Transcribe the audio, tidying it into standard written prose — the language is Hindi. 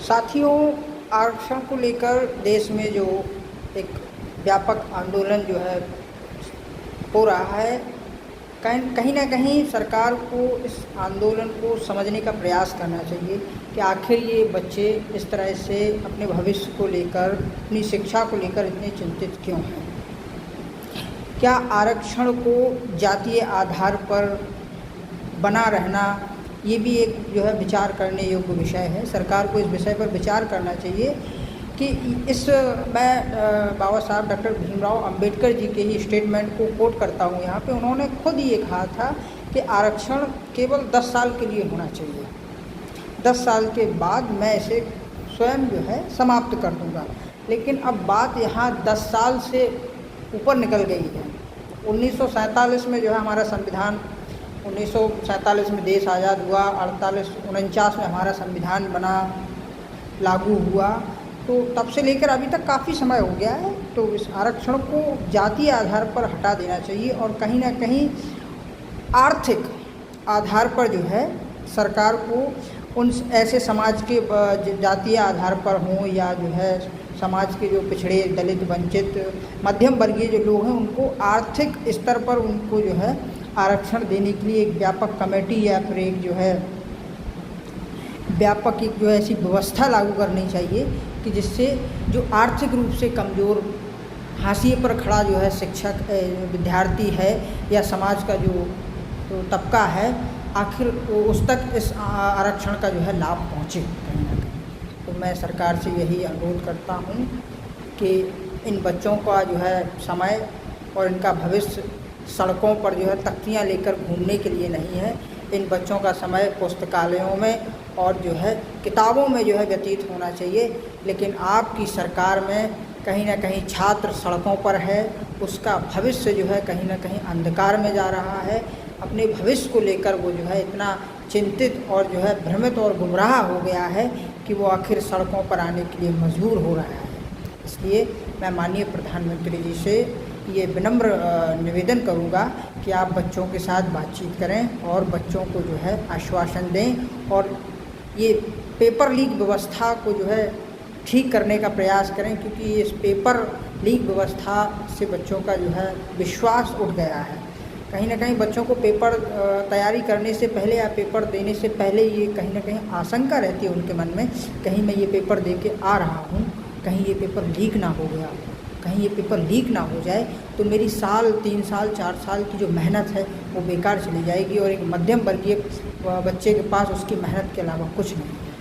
साथियों, आरक्षण को लेकर देश में जो एक व्यापक आंदोलन जो है हो रहा है, कहीं ना कहीं सरकार को इस आंदोलन को समझने का प्रयास करना चाहिए कि आखिर ये बच्चे इस तरह से अपने भविष्य को लेकर, अपनी शिक्षा को लेकर इतने चिंतित क्यों हैं। क्या आरक्षण को जातीय आधार पर बना रहना ये भी एक जो है विचार करने योग्य विषय है। सरकार को इस विषय पर विचार करना चाहिए कि मैं बाबा साहब डॉक्टर भीमराव अंबेडकर जी के ही स्टेटमेंट को कोट करता हूँ यहाँ पे। उन्होंने खुद ये कहा था कि आरक्षण केवल 10 साल के लिए होना चाहिए, 10 साल के बाद मैं इसे स्वयं जो है समाप्त कर दूँगा। लेकिन अब बात यहाँ 10 साल से ऊपर निकल गई है। 1947 में जो है हमारा संविधान, 1947 में देश आज़ाद हुआ, 48-49 में हमारा संविधान बना, लागू हुआ, तो तब से लेकर अभी तक काफ़ी समय हो गया है। तो इस आरक्षण को जातीय आधार पर हटा देना चाहिए और कहीं ना कहीं आर्थिक आधार पर जो है सरकार को उन ऐसे समाज के जातीय आधार पर हों या जो है समाज के जो पिछड़े, दलित, वंचित, मध्यम वर्गीय जो लोग हैं उनको आर्थिक स्तर पर उनको जो है आरक्षण देने के लिए एक व्यापक कमेटी या फिर एक जो है व्यापक एक जो है ऐसी व्यवस्था लागू करनी चाहिए कि जिससे जो आर्थिक रूप से कमज़ोर, हाशिए पर खड़ा जो है शिक्षक, विद्यार्थी है या समाज का जो तबका है, आखिर उस तक इस आरक्षण का जो है लाभ पहुँचे कहीं ना कहीं। तो मैं सरकार से यही अनुरोध करता हूँ कि इन बच्चों का जो है समय और इनका भविष्य सड़कों पर जो है तख्तियाँ लेकर घूमने के लिए नहीं है। इन बच्चों का समय पुस्तकालयों में और जो है किताबों में जो है व्यतीत होना चाहिए। लेकिन आपकी सरकार में कहीं ना कहीं छात्र सड़कों पर है, उसका भविष्य जो है कहीं ना कहीं अंधकार में जा रहा है। अपने भविष्य को लेकर वो जो है इतना चिंतित और जो है भ्रमित और गुमराह हो गया है कि वो आखिर सड़कों पर आने के लिए मजबूर हो रहा है। इसलिए मैं माननीय प्रधानमंत्री जी से ये विनम्र निवेदन करूँगा कि आप बच्चों के साथ बातचीत करें और बच्चों को जो है आश्वासन दें और ये पेपर लीक व्यवस्था को जो है ठीक करने का प्रयास करें, क्योंकि इस पेपर लीक व्यवस्था से बच्चों का जो है विश्वास उठ गया है। कहीं ना कहीं बच्चों को पेपर तैयारी करने से पहले या पेपर देने से पहले ये कहीं ना कहीं आशंका रहती है उनके मन में, कहीं मैं ये पेपर दे के आ रहा हूँ, कहीं ये पेपर लीक ना हो गया, कहीं ये पेपर लीक ना हो जाए तो मेरी 3 साल 4 साल की जो मेहनत है वो बेकार चली जाएगी और एक मध्यम वर्गीय बच्चे के पास उसकी मेहनत के अलावा कुछ नहीं है।